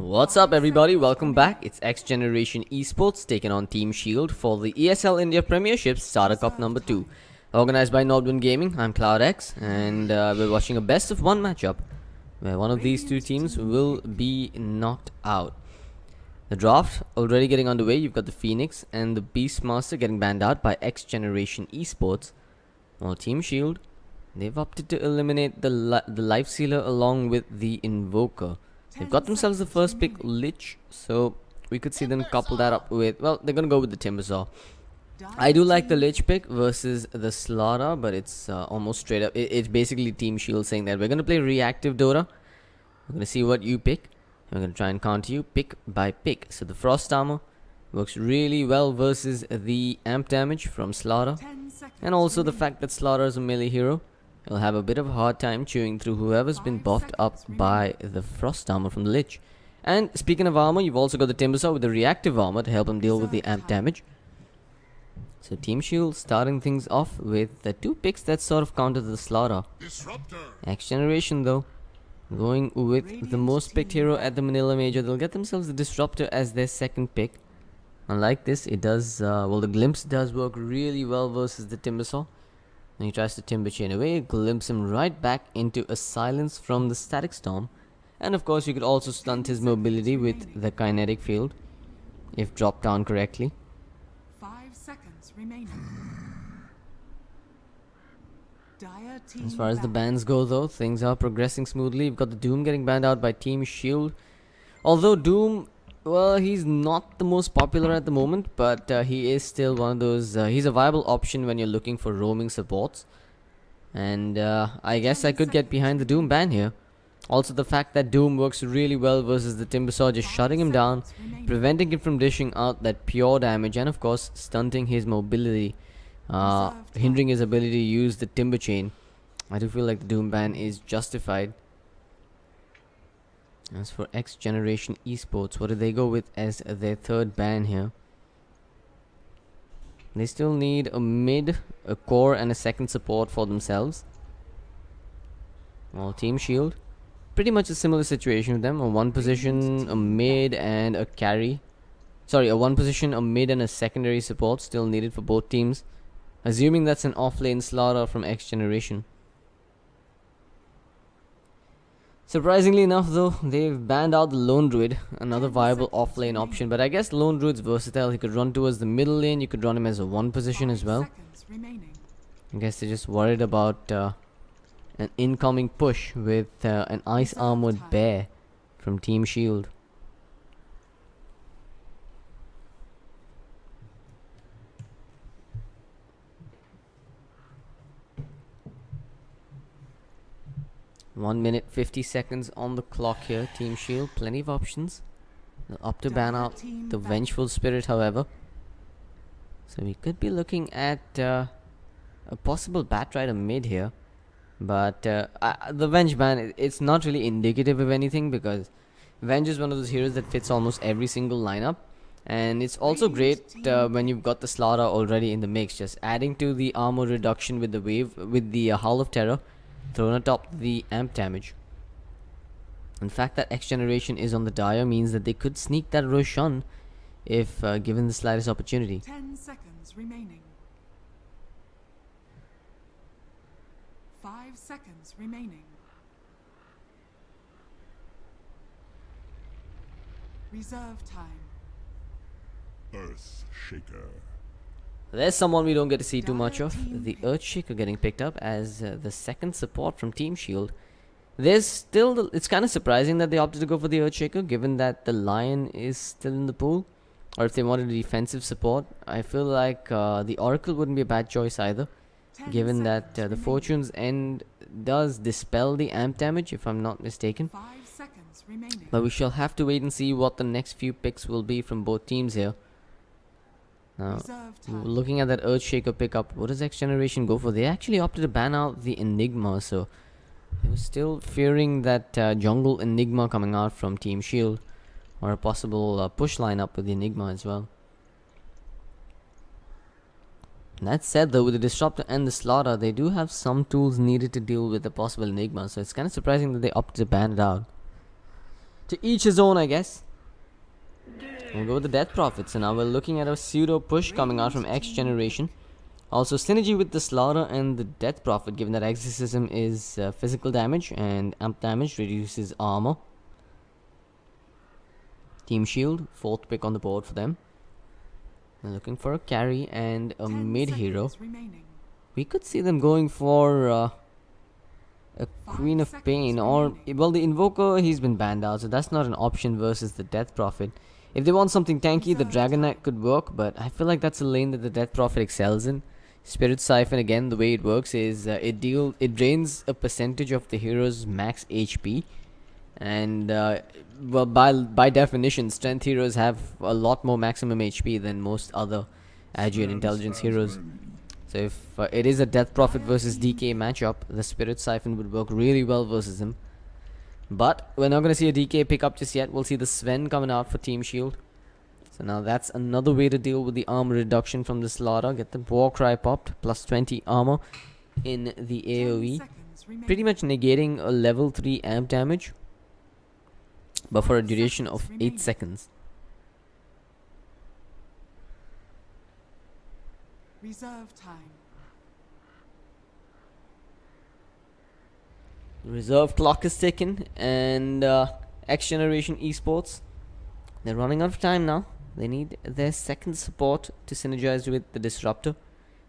What's up everybody, welcome back. It's X Generation Esports taking on Team Shield for the ESL India Premiership Starter Cup number 2. Organized by Nodwin Gaming, I'm CloudX and we're watching a best of 1 matchup where one of these two teams will be knocked out. The draft already getting underway. You've got the Phoenix and the Beastmaster getting banned out by X Generation Esports. While Team Shield, they've opted to eliminate the Life Sealer along with the Invoker. They've got themselves the first pick, Lich, so we could see them couple that up with, well, they're going to go with the Timbersaw. I do like the Lich pick versus the Slaughter, but it's almost straight up. It's basically Team Shield saying that we're going to play reactive Dota. We're going to see what you pick. We're going to try and counter you pick by pick. So the Frost Armor works really well versus the amp damage from Slaughter. And also the fact that Slaughter is a melee hero. He'll have a bit of a hard time chewing through whoever's been buffed up by the Frost Armor from the Lich. And speaking of armor, you've also got the Timbersaw with the reactive armor to help him deal with the amp damage. So Team Shield starting things off with the 2 picks that sort of counter the Slaughter. X Generation though, going with the most picked hero at the Manila Major. They'll get themselves the Disruptor as their second pick. Unlike this, it does, well, the Glimpse does work really well versus the Timbersaw. And he tries to Timber Chain away, glimpse him right back into a silence from the Static Storm. And of course you could also stunt his mobility with the Kinetic Field, if dropped down correctly. 5 seconds remaining. As far as the bans go though, things are progressing smoothly. We've got the Doom getting banned out by Team Shield. Although Doom, well, he's not the most popular at the moment, but he is still one of those, he's a viable option when you're looking for roaming supports. And I guess I could get behind the Doom ban here. Also the fact that Doom works really well versus the Timbersaw, just shutting him down, preventing him from dishing out that pure damage, and of course stunting his mobility, hindering his ability to use the Timber Chain. I do feel like the Doom ban is justified. As for X Generation Esports, what do they go with as their third ban here? They still need a mid, a core, and a second support for themselves. Well, Team Shield, pretty much a similar situation with them. A 1 position, a mid, and a carry. Sorry, a 1 position, a mid, and a secondary support still needed for both teams. Assuming that's an off-lane Slaughter from X Generation. Surprisingly enough though, they've banned out the Lone Druid, another viable off-lane option, but I guess Lone Druid's versatile. He could run towards the middle lane, you could run him as a 1 position as well. I guess they're just worried about an incoming push with an ice armored bear from Team Shield. One minute 50 seconds on the clock here. Team Shield, plenty of options. They'll opt to ban out the Vengeful Spirit, however. So we could be looking at a possible Batrider mid here. But the Venge ban, it's not really indicative of anything, because Venge is one of those heroes that fits almost every single lineup. And it's also great when you've got the Slaughter already in the mix, just adding to the armor reduction with the wave, with the Howl of Terror thrown atop the amp damage. In fact, that X Generation is on the Dire means that they could sneak that Roshan if given the slightest opportunity. 10 seconds remaining. 5 seconds remaining. Reserve time. Earth Shaker. There's someone we don't get to see too much of. The Earthshaker getting picked up as the second support from Team Shield. There's still, it's kind of surprising that they opted to go for the Earthshaker, given that the Lion is still in the pool. Or if they wanted a defensive support, I feel like the Oracle wouldn't be a bad choice either, given that the Fortune's End does dispel the amp damage, if I'm not mistaken. 5 seconds remaining. But we shall have to wait and see what the next few picks will be from both teams here. Now, looking at that Earthshaker pickup, what does X Generation go for? They actually opted to ban out the Enigma, so they were still fearing that jungle Enigma coming out from Team Shield, or a possible push lineup with the Enigma as well. That said though, with the Disruptor and the Slaughter, they do have some tools needed to deal with the possible Enigma, so it's kind of surprising that they opted to ban it out. To each his own, I guess. We'll go with the Death Prophet. So now we're looking at a pseudo push coming out from X Generation. Also synergy with the Slaughter and the Death Prophet, given that Exorcism is physical damage and amp damage reduces armor. Team Shield, 4th pick on the board for them. They're looking for a carry and a 10 mid hero. seconds remaining. We could see them going for a Queen of seconds Pain, or remaining. well, the Invoker, he's been banned out, so that's not an option versus the Death Prophet. If they want something tanky, the Dragon Knight could work, but I feel like that's a lane that the Death Prophet excels in. Spirit Siphon, again, the way it works is it drains a percentage of the hero's max HP, and well, by definition, strength heroes have a lot more maximum HP than most other Agile intelligence heroes. So if it is a Death Prophet versus DK matchup, the Spirit Siphon would work really well versus him. But we're not going to see a DK pick up just yet. We'll see the Sven coming out for Team Shield. So now that's another way to deal with the armor reduction from the Slaughter. Get the Warcry popped, plus 20 armor in the 10 AoE. seconds remaining. Pretty much negating a level 3 amp damage, but for a duration of 8 seconds. Reserve time. The reserve clock is ticking, and X Generation Esports, they're running out of time now. They need their second support to synergize with the Disruptor,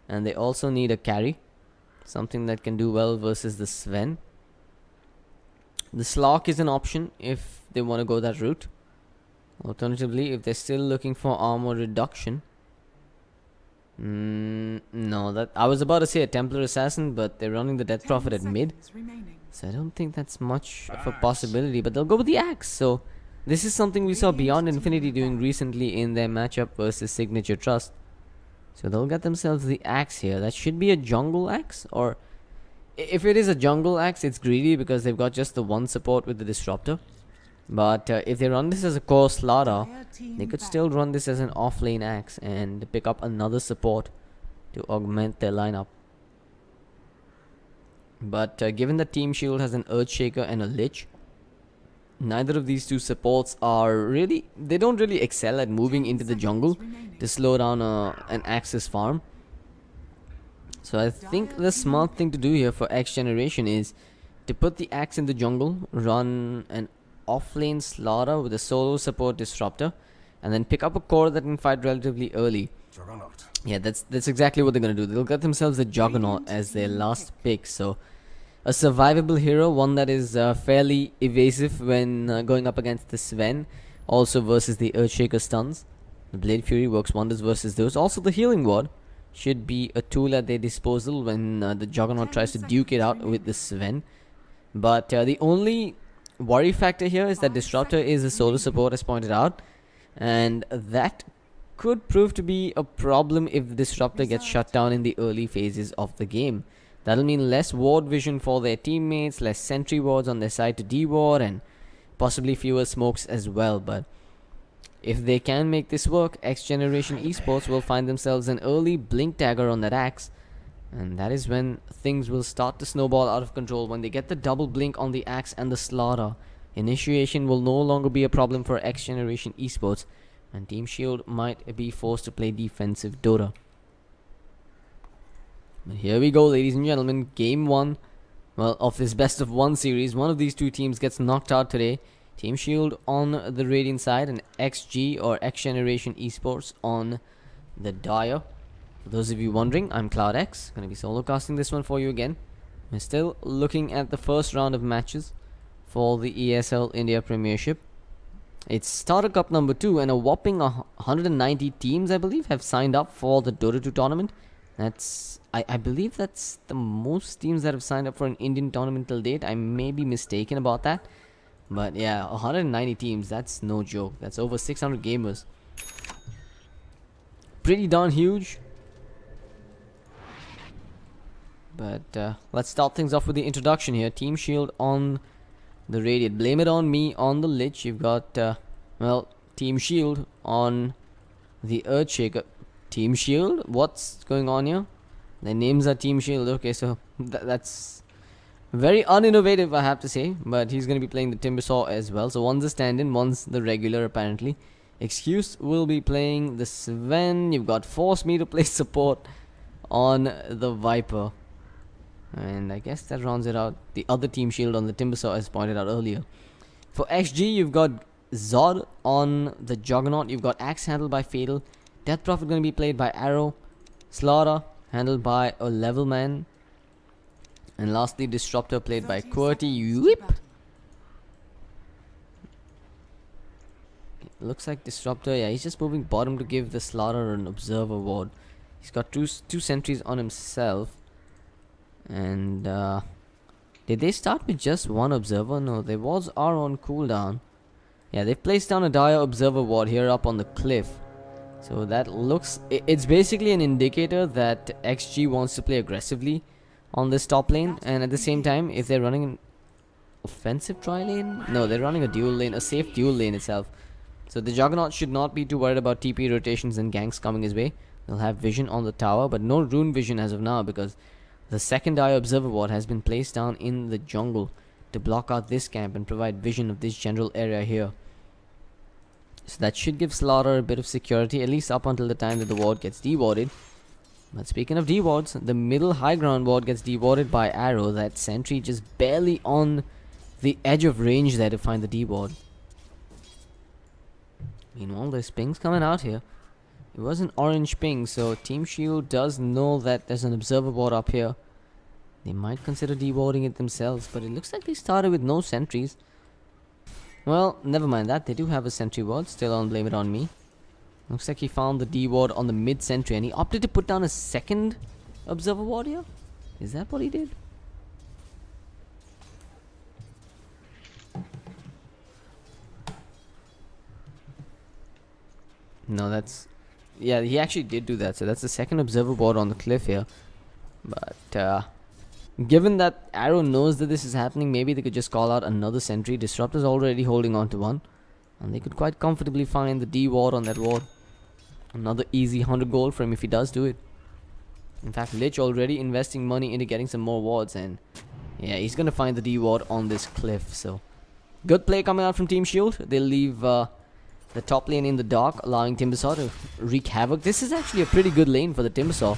and they also need a carry, something that can do well versus the Sven. The Slark is an option if they want to go that route. Alternatively, if they're still looking for armor reduction, no, that I was about to say a Templar Assassin, but they're running the Death 10 Prophet at mid. seconds remaining. So I don't think that's much of a possibility, but they'll go with the Axe. So this is something we saw Beyond Infinity doing recently in their matchup versus Signature Trust. So they'll get themselves the Axe here. That should be a jungle Axe, or if it is a jungle Axe, it's greedy because they've got just the one support with the Disruptor. But if they run this as a core Slaughter, Dire team they could back. still run this as an off-lane Axe and pick up another support to augment their lineup. But given that Team Shield has an Earthshaker and a Lich, neither of these two supports are really, they don't really excel at moving 10 into the seconds jungle remaining. to slow down an Axis farm. So I think the smart thing to do here for X Generation is to put the Axe in the jungle, run an off-lane Slaughter with a solo support Disruptor, and then pick up a core that can fight relatively early. Juggernaut. Yeah, that's exactly what they're gonna do. They'll get themselves a Juggernaut as their last pick. So a survivable hero, one that is fairly evasive when going up against the Sven, also versus the Earthshaker stuns. The Blade Fury works wonders versus those. Also the Healing Ward should be a tool at their disposal when the Juggernaut 10 tries to duke it out seconds with the Sven. But the only worry factor here is that 5 Disruptor is a solo remaining. support, as pointed out, and that could prove to be a problem if Disruptor gets shut down in the early phases of the game. That'll mean less ward vision for their teammates, less sentry wards on their side to de-ward, and possibly fewer smokes as well. But if they can make this work, X Generation Esports will find themselves an early blink dagger on that Axe, and that is when things will start to snowball out of control. When they get the double blink on the Axe and the Slaughter, initiation will no longer be a problem for X Generation Esports, and Team Shield might be forced to play defensive Dota. But here we go, ladies and gentlemen. Game 1, well, of this best of 1 series. One of these two teams gets knocked out today. Team Shield on the Radiant side, and XG or X Generation Esports on the Dire. For those of you wondering, I'm CloudX, going to be solo casting this one for you again. We're still looking at the first round of matches for the ESL India Premiership. It's Starter Cup number 2, and a whopping 190 teams, I believe, have signed up for the Dota 2 tournament. That's, I believe that's the most teams that have signed up for an Indian tournament till date. I may be mistaken about that. But yeah, 190 teams, that's no joke. That's over 600 gamers. Pretty darn huge. But let's start things off with the introduction here. Team Shield on the Radiant. Blame it on me on the Lich. You've got, well, Team Shield on the Earthshaker. Team Shield? What's going on here? Their names are Team Shield. Okay, so that's Very uninnovative, I have to say, but he's going to be playing the Timbersaw as well. So one's a stand-in, one's the regular apparently. Excuse will be playing the Sven. You've got Force Me to play support on the Viper. And I guess that rounds it out. The other team shield on the Timbersaw, as pointed out earlier. For XG, you've got Zod on the Juggernaut. You've got Axe handled by Fatal. Death Prophet going to be played by Arrow. Slaughter handled by a Level Man. And lastly, Disruptor played by 30 QWERTY. seconds to Whip. battle. Looks like Disruptor, yeah, he's just moving bottom to give the Slaughter an Observer ward. He's got two sentries on himself. And did they start with just one Observer? No, their wards are on cooldown. Yeah, they've placed down a Dire Observer ward here up on the cliff. So that looks... It's basically an indicator that XG wants to play aggressively on this top lane. And at the same time, if they're running an offensive tri lane? No, they're running a dual lane, a safe dual lane itself. So the Juggernaut should not be too worried about TP rotations and ganks coming his way. They'll have vision on the tower, but no rune vision as of now because the second Dire Observer ward has been placed down in the jungle to block out this camp and provide vision of this general area here. So that should give Slaughter a bit of security, at least up until the time that the ward gets dewarded. But speaking of dewards, the middle high ground ward gets dewarded by Arrow. That sentry just barely on the edge of range there to find the deward. Meanwhile, there's pings coming out here. It was an orange ping, so Team Shield does know that there's an observer ward up here. They might consider dewarding it themselves, but it looks like they started with no sentries. Well, never mind that. They do have a sentry ward. Still don't blame it on me. Looks like he found the D-ward on the mid-sentry and he opted to put down a second observer ward here. Is that what he did? No, that's... Yeah, he actually did do that. So that's the second observer ward on the cliff here. But, given that Arrow knows that this is happening, maybe they could just call out another sentry. Disruptor's already holding on to one. And they could quite comfortably find the D-ward on that ward. Another easy 100 gold for him if he does do it. In fact, Lich already investing money into getting some more wards. And yeah, he's going to find the D-ward on this cliff. So, good play coming out from Team Shield. They'll leave the top lane in the dark, allowing Timbersaw to wreak havoc. This is actually a pretty good lane for the Timbersaw.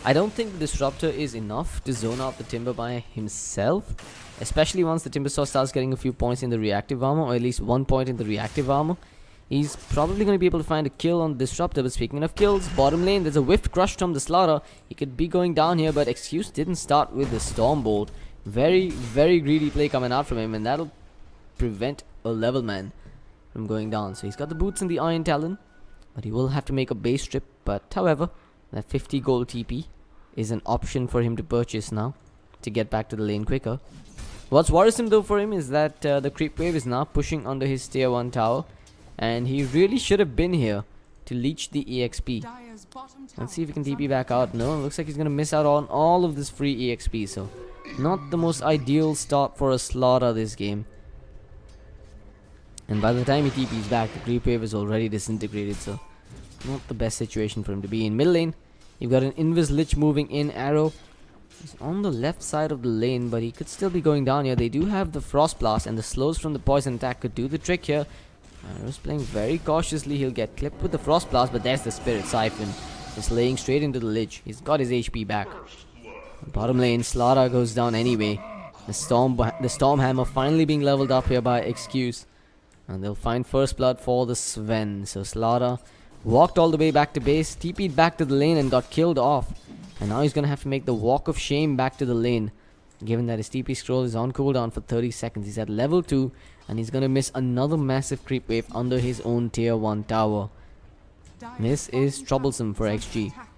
I don't think the Disruptor is enough to zone out the Timber by himself. Especially once the Timbersaw starts getting a few points in the reactive armor, or at least 1 point in the reactive armor. He's probably going to be able to find a kill on the Disruptor. But speaking of kills, bottom lane, there's a whiffed crush from the Slaughter. He could be going down here, but Excuse didn't start with the Stormbolt. Very, very greedy play coming out from him, and that'll prevent a level man from going down. So he's got the boots and the Iron Talon, but he will have to make a base trip. But however, that 50 gold TP is an option for him to purchase now to get back to the lane quicker. What's worrisome though for him is that the creep wave is now pushing under his tier 1 tower, and he really should have been here to leech the EXP. Dire's bottom tower Let's see if he can is TP under back out. No, looks like he's going to miss out on all of this free EXP, so not the most ideal start for a Slaughter this game. And by the time he TPs back, the creep wave is already disintegrated, so not the best situation for him to be in. Middle lane, you've got an Invis Lich moving in. Arrow is on the left side of the lane, but he could still be going down here. They do have the Frost Blast, and the slows from the poison attack could do the trick here. Arrow's playing very cautiously. He'll get clipped with the Frost Blast, but there's the Spirit Siphon. Just laying straight into the Lich. He's got his HP back. Bottom lane, Slaughter goes down anyway. The Storm Hammer finally being leveled up here by Excuse. And they'll find first blood for the Sven. So Slaughter walked all the way back to base, TP'd back to the lane and got killed off. And now he's going to have to make the walk of shame back to the lane. Given that his TP scroll is on cooldown for 30 seconds. He's at level 2 and he's going to miss another massive creep wave under his own tier 1 tower. Dire's This is bottom troublesome for tower is under XG. attack.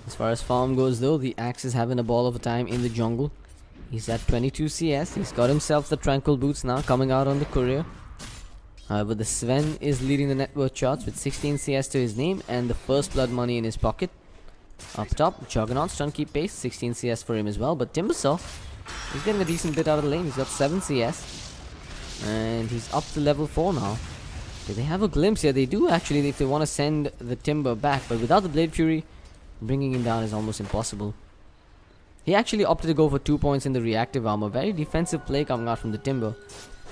As far as farm goes though, the Axe is having a ball of a time in the jungle. He's at 22 CS. He's got himself the Tranquil Boots now coming out on the courier. However, the Sven is leading the net worth charts with 16 CS to his name and the first blood money in his pocket. Up top, Juggernaut's trying to keep pace, 16 CS for him as well. But Timbersaw is getting a decent bit out of the lane. He's got 7 CS. And he's up to level 4 now. Do they have a glimpse here? They do actually, if they want to send the Timber back. But without the Blade Fury, bringing him down is almost impossible. He actually opted to go for 2 points in the reactive armor. Very defensive play coming out from the Timber.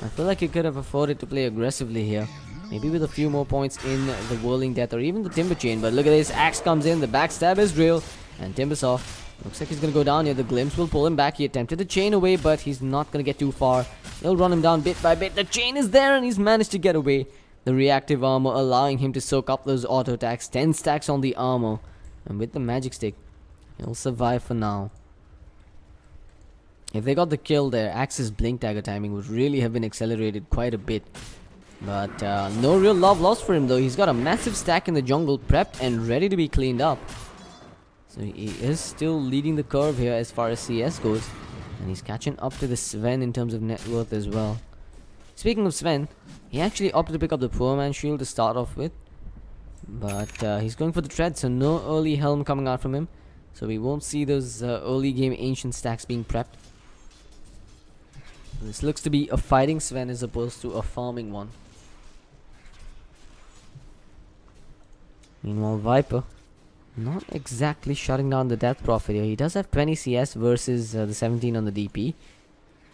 I feel like he could have afforded to play aggressively here. Maybe with a few more points in the Whirling Death or even the Timber Chain. But look at this. Axe comes in. The backstab is real. And Timbersaw looks like he's going to go down here. The glimpse will pull him back. He attempted to chain away, but he's not going to get too far. He'll run him down bit by bit. The chain is there and he's managed to get away. The reactive armor allowing him to soak up those auto attacks. 10 stacks on the armor. And with the magic stick, he'll survive for now. If they got the kill there, Axe's blink dagger timing would really have been accelerated quite a bit. But no real love lost for him though. He's got a massive stack in the jungle, prepped and ready to be cleaned up. So he is still leading the curve here as far as CS goes. And he's catching up to the Sven in terms of net worth as well. Speaking of Sven, he actually opted to pick up the Poor Man Shield to start off with. But he's going for the Tread, so no early Helm coming out from him. So we won't see those early game Ancient stacks being prepped. This looks to be a fighting Sven as opposed to a farming one. Meanwhile, Viper not exactly shutting down the Death Prophet here. He does have 20 CS versus the 17 on the DP.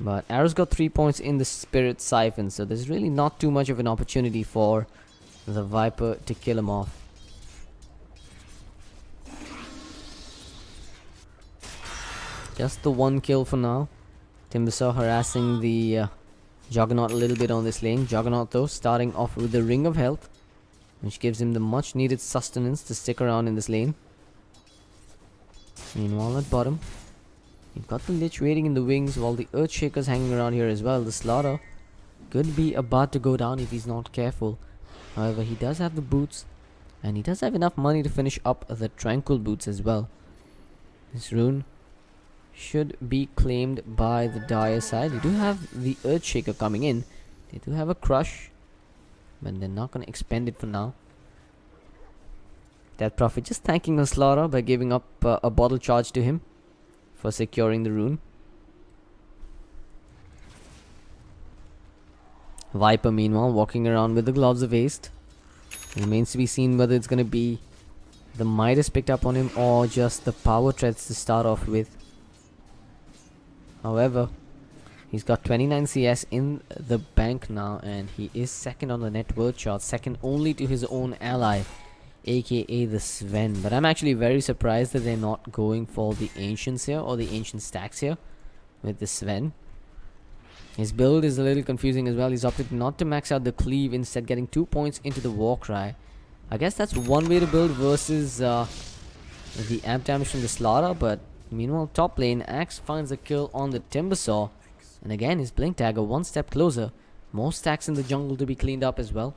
But Arrow's got 3 points in the Spirit Siphon, so there's really not too much of an opportunity for the Viper to kill him off. Just the one kill for now. Timbersaw harassing the Juggernaut a little bit on this lane. Juggernaut though starting off with the Ring of Health, which gives him the much needed sustenance to stick around in this lane. Meanwhile at bottom, you've got the Lich waiting in the wings while the Earthshaker's hanging around here as well. The Slaughter could be about to go down if he's not careful. However, he does have the boots and he does have enough money to finish up the Tranquil boots as well. This rune should be claimed by the Dire side. You do have the Earthshaker coming in. They do have a Crush, but they're not going to expend it for now. Death Prophet just thanking the Slaughter by giving up a bottle charge to him for securing the rune. Viper meanwhile walking around with the Gloves of Haste. Remains to be seen whether it's going to be the Midas picked up on him or just the Power Treads to start off with. However, he's got 29 CS in the bank now and he is second on the net worth chart, second only to his own ally, aka the Sven. But I'm actually very surprised that they're not going for the Ancients here or the Ancient stacks here with the Sven. His build is a little confusing as well. He's opted not to max out the Cleave, instead getting 2 points into the Warcry. I guess that's one way to build versus the amp damage from the Slaughter, but meanwhile, top lane, Axe finds a kill on the Timbersaw. And again, his Blink Dagger one step closer. More stacks in the jungle to be cleaned up as well.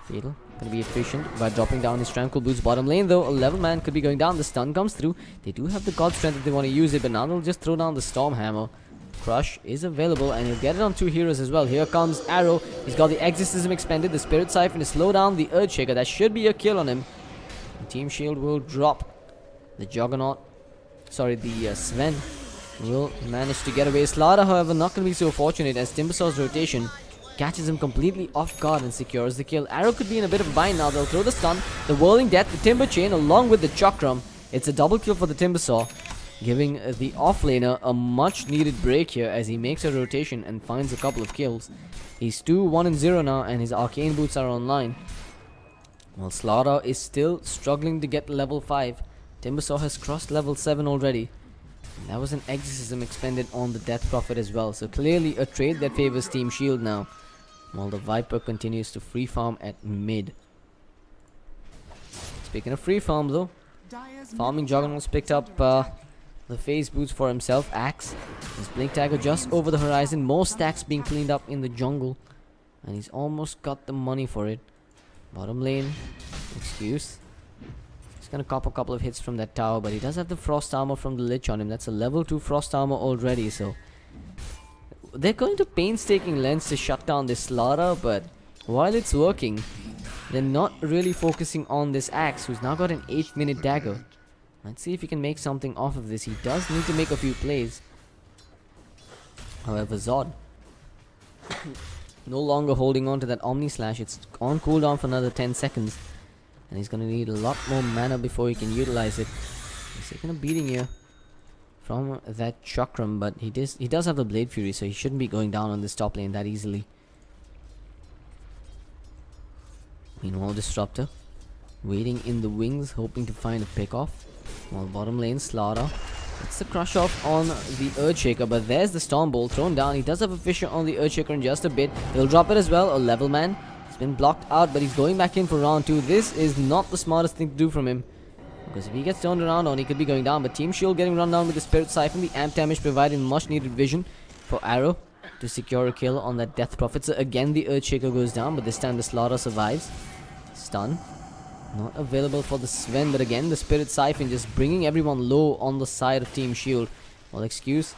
Fatal gonna be efficient by dropping down his Tranquil Boots. Bottom lane though, a level man could be going down. The stun comes through. They do have the God Strength if they want to use it, but now they'll just throw down the Storm Hammer. Crush is available and he'll get it on 2 heroes as well. Here comes Arrow. He's got the Exorcism expended. The Spirit Siphon to slow down the Earthshaker. That should be a kill on him. And Team Shield will drop. The Juggernaut, sorry, the Sven will manage to get away. Slaughter, however, not going to be so fortunate as Timbersaw's rotation catches him completely off guard and secures the kill. Arrow could be in a bit of a bind now. They'll throw the stun, the Whirling Death, the Timber Chain along with the Chakram. It's a double kill for the Timbersaw, giving the offlaner a much needed break here as he makes a rotation and finds a couple of kills. He's 2-1-0 now and his Arcane Boots are online. While Slaughter is still struggling to get level 5. Timbersaw has crossed level 7 already. And that was an Exorcism expended on the Death Prophet as well. So clearly a trade that favors Team Shield now. While the Viper continues to free farm at mid. Speaking of free farm though, farming Juggernaut's picked up the Phase Boots for himself. Axe, his Blink Dagger just over the horizon. More stacks being cleaned up in the jungle. And he's almost got the money for it. Bottom lane, excuse. He's gonna cop a couple of hits from that tower, but he does have the Frost Armor from the Lich on him. That's a level 2 Frost Armor already, so they're going to painstaking lengths to shut down this Slaughter, but while it's working, they're not really focusing on this Axe, who's now got an 8-minute dagger. Let's see if he can make something off of this. He does need to make a few plays. However, Zod No longer holding on to that Omni Slash. It's on cooldown for another 10 seconds. And he's gonna need a lot more mana before he can utilize it. He's taking a beating here from that Chakram, but he does have the Blade Fury, so he shouldn't be going down on this top lane that easily. Meanwhile, Disruptor waiting in the wings, hoping to find a pick off. While bottom lane, Slaughter. It's the crush off on the Earthshaker, but there's the Storm Bolt thrown down. He does have a Fissure on the Earthshaker in just a bit. He'll drop it as well. A level man. He's been blocked out, but he's going back in for round 2. This is not the smartest thing to do from him, because if he gets turned around on, he could be going down. But Team Shield getting run down with the Spirit Siphon. The amp damage providing much needed vision for Arrow to secure a kill on that Death Prophet. So again, the Earthshaker goes down, but this time the Slaughter survives. Stun. Not available for the Sven, but again, the Spirit Siphon just bringing everyone low on the side of Team Shield. Well, excuse,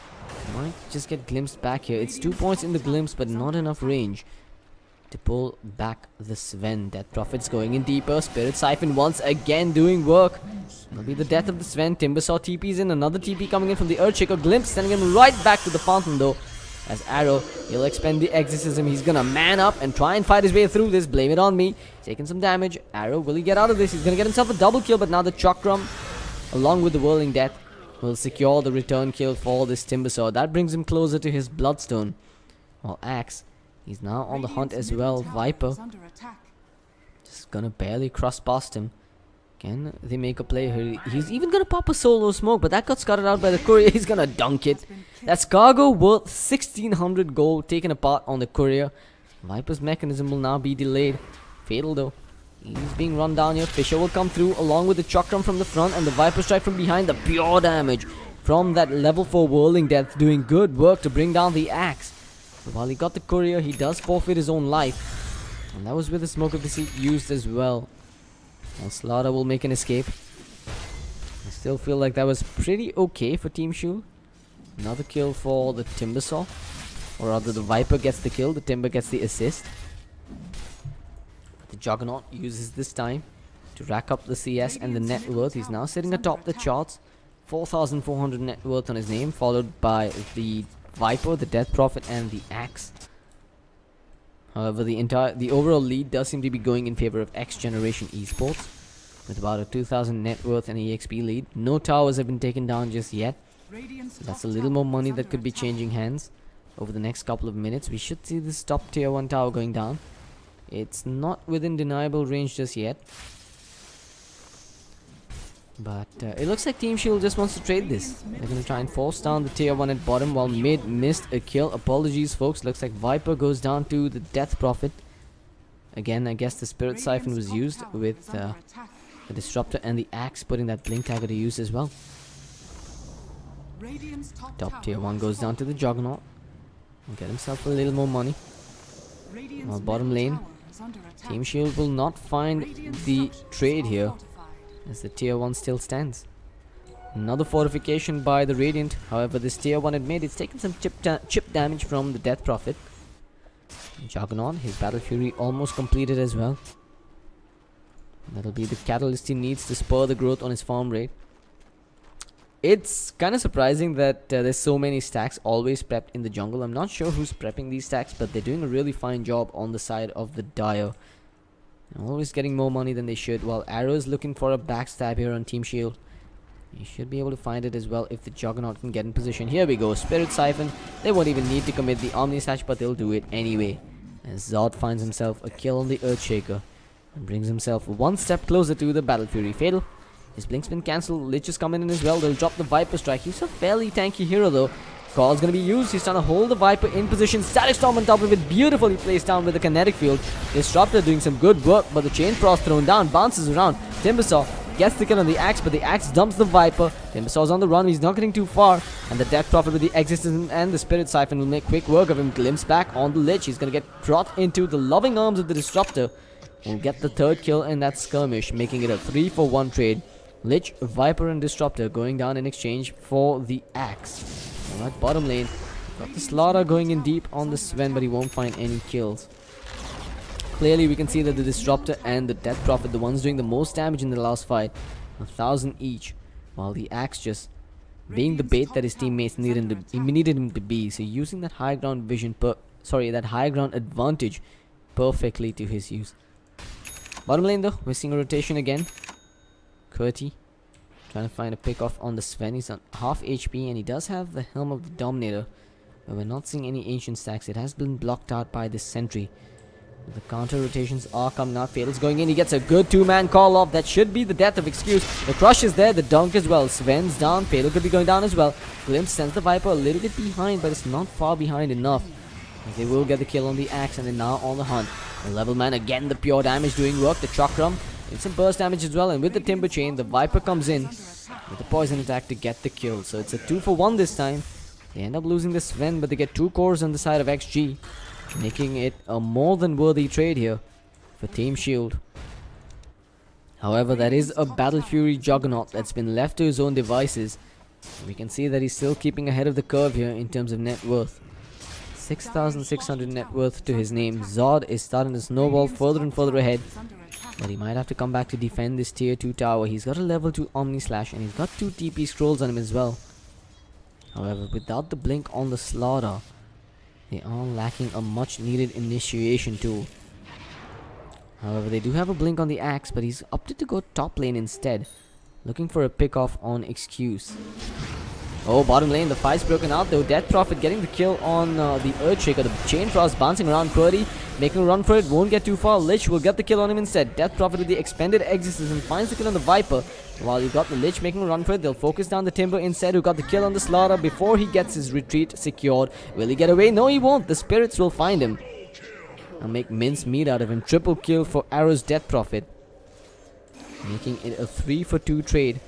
might just get glimpsed back here. It's 2 points in the glimpse, but not enough range to pull back the Sven. Death Prophet's going in deeper. Spirit Siphon once again doing work. It'll be the death of the Sven. Timbersaw TP's in. Another TP coming in from the Earthshaker. Glimpse sending him right back to the fountain though. As Arrow, he'll expend the Exorcism. He's gonna man up and try and fight his way through this. Blame it on me. Taking some damage. Arrow, will he get out of this? He's gonna get himself a double kill, but now the Chakram, along with the Whirling Death, will secure the return kill for this Timbersaw. That brings him closer to his Bloodstone. While Axe, he's now on the hunt as well. Viper, just gonna barely cross past him. Can they make a play here? He's even gonna pop a solo smoke, but that got scattered out by the courier. He's gonna dunk it. That's cargo worth 1600 gold taken apart on the courier. Viper's mechanism will now be delayed. Fatal though. He's being run down here. Fissure will come through along with the Chakram from the front and the Viper strike from behind. The pure damage from that level 4 Whirling Death doing good work to bring down the Axe. But while he got the courier, he does forfeit his own life. And that was with the Smoke of Deceit used as well. And Slaughter will make an escape. I still feel like that was pretty okay for Team Shield. Another kill for the Timbersaw. Or rather, the Viper gets the kill, the Timber gets the assist. The Juggernaut uses this time to rack up the CS and the net worth. He's now sitting atop the charts. 4,400 net worth on his name, followed by the Viper, the Death Prophet, and the Axe. However, the overall lead does seem to be going in favor of X Generation Esports, with about a 2,000 net worth and EXP lead. No towers have been taken down just yet, so that's a little more money that could be changing hands over the next couple of minutes. We should see this top tier 1 tower going down. It's not within deniable range just yet, but it looks like Team Shield just wants to trade this. They're going to try and force down the tier 1 at bottom, while mid missed a kill. Apologies folks, looks like Viper goes down to the Death Prophet. Again, I guess the Spirit Siphon was used with the Disruptor and the Axe, putting that Blink Dagger to use as well. Top tier 1 goes down to the Juggernaut. He'll get himself a little more money. While bottom lane, Team Shield will not find the trade here, as the tier 1 still stands. Another fortification by the Radiant. However, this tier 1 had made, it's taken some chip damage from the Death Prophet. Juggernaut, his Battle Fury almost completed as well. That'll be the catalyst he needs to spur the growth on his farm rate. It's kind of surprising that there's so many stacks always prepped in the jungle. I'm not sure who's prepping these stacks, but they're doing a really fine job on the side of the Dire. They're always getting more money than they should, while Arrow is looking for a backstab here on Team Shield. He should be able to find it as well if the Juggernaut can get in position. Here we go, Spirit Siphon. They won't even need to commit the Omni Slash, but they'll do it anyway. As Zod finds himself a kill on the Earthshaker and brings himself one step closer to the Battle Fury. Fatal. His Blink's been cancelled. Lich is coming in as well. They'll drop the Viper strike. He's a fairly tanky hero though. Call's gonna be used. He's trying to hold the Viper in position. Static Storm on top of it. Beautifully placed down with the Kinetic Field. Disruptor doing some good work, but the Chain Frost thrown down. Bounces around. Timbersaw gets the kill on the Axe, but the Axe dumps the Viper. Timbersaw's on the run. He's not getting too far. And the Death Prophet with the Existence and the Spirit Siphon will make quick work of him. Glimpse back on the Lich. He's gonna get brought into the loving arms of the Disruptor. Will get the third kill in that skirmish, making it a 3-for-1 trade. Lich, Viper and Disruptor going down in exchange for the Axe. Alright, bottom lane. Got the Slaughter going in deep on the Sven, but he won't find any kills. Clearly we can see that the Disruptor and the Death Prophet, the ones doing the most damage in the last fight, 1,000 each, while the Axe just being the bait that his teammates needed him to be. So using that high ground vision perk that high ground advantage perfectly to his use. Bottom lane though, we're seeing a rotation again. Kurti trying to find a pick off on the Sven. He's on half HP and he does have the Helm of the Dominator, but we're not seeing any ancient stacks. It has been blocked out by this sentry. The counter rotations are coming out. Fatal's going in. He gets a good two-man call off. That should be the death of Excuse. The crush is there. The dunk as well. Sven's down. Fatal could be going down as well. Glimpse sends the Viper a little bit behind, but it's not far behind enough. As they will get the kill on the Axe and they're now on the hunt. The level man again. The pure damage doing work. The Chakram. It's some burst damage as well. And with the Timber Chain, the Viper comes in with the poison attack to get the kill. So it's a 2-for-1 this time. They end up losing the Sven, but they get 2 cores on the side of XG, making it a more than worthy trade here for Team Shield. However, that is a Battle Fury Juggernaut that's been left to his own devices. We can see that he's still keeping ahead of the curve here in terms of net worth. 6,600 net worth to his name. Zod is starting to snowball further and further ahead, but he might have to come back to defend this tier 2 tower. He's got a level 2 Omni Slash and he's got 2 TP scrolls on him as well. However, without the blink on the Slaughter, they are lacking a much needed initiation tool. However, they do have a blink on the Axe, but he's opted to go top lane instead, looking for a pick off on Excuse. Oh, bottom lane, the fight's broken out though. Death Prophet getting the kill on the Earthshaker. The Chain Frost bouncing around Purdy, making a run for it, won't get too far. Lich will get the kill on him instead. Death Prophet with the expended exorcism finds the kill on the Viper. While you got the Lich making a run for it, they'll focus down the Timber instead, who got the kill on the Slaughter before he gets his retreat secured. Will he get away? No, he won't. The Spirits will find him and make mince meat out of him. Triple kill for Arrow's Death Prophet, making it a 3-for-2 trade.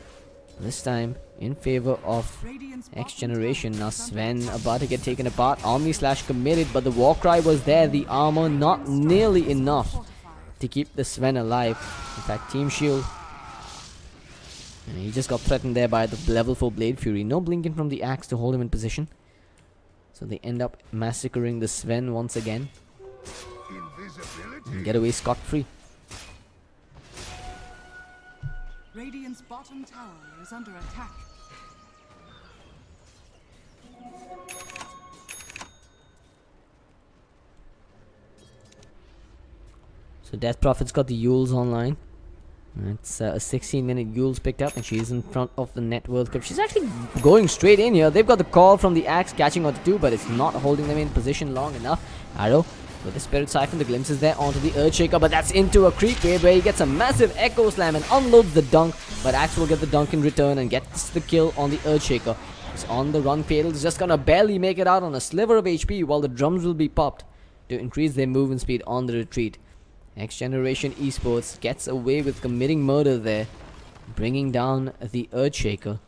This time in favor of X Generation. Now Sven about to get taken apart. Omni Slash committed, but the Warcry was there. The armor not nearly enough to keep the Sven alive. In fact, Team Shield, and he just got threatened there by the level 4 Blade Fury. No blinking from the Axe to hold him in position. So they end up massacring the Sven once again and get away scot-free. Radiant's bottom tower is under attack. So Death Prophet's got the Yules online. It's a 16-minute Yules picked up, and she's in front of the net worth curve. She's actually going straight in here. They've got the call from the Axe catching on to 2, but it's not holding them in position long enough. Arrow with the Spirit Siphon, the glimpse is there onto the Earthshaker, but that's into a creep wave where he gets a massive Echo Slam and unloads the dunk, but Axe will get the dunk in return and gets the kill on the Earthshaker. He's on the run. Fatal's just gonna barely make it out on a sliver of HP, while the drums will be popped to increase their movement speed on the retreat. X Generation Esports gets away with committing murder there, bringing down the Earthshaker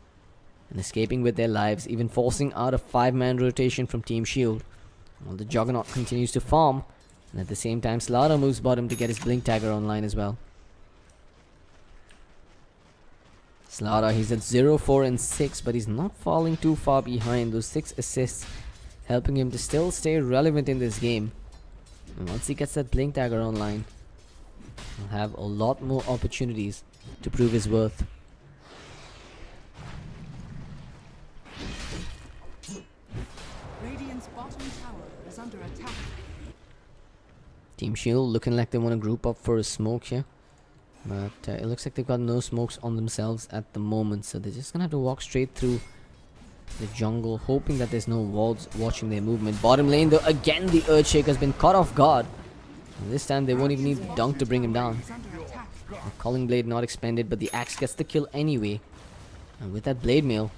and escaping with their lives, even forcing out a 5-man rotation from Team Shield. While the Juggernaut continues to farm, and at the same time Slaughter moves bottom to get his Blink Tagger online as well. Slaughter, he's at 0, 4 and 6, but he's not falling too far behind. Those 6 assists helping him to still stay relevant in this game. And once he gets that Blink Tagger online, he'll have a lot more opportunities to prove his worth. Radiant's bottom tower is under attack. Team Shield looking like they want to group up for a smoke here, but it looks like they've got no smokes on themselves at the moment, so they're just gonna have to walk straight through the jungle, hoping that there's no walls watching their movement. Bottom lane though, again the Earthshaker has been caught off guard, and this time they won't even need the dunk to bring him down. The Calling Blade not expended, but the Axe gets the kill anyway, and with that Blade Mail,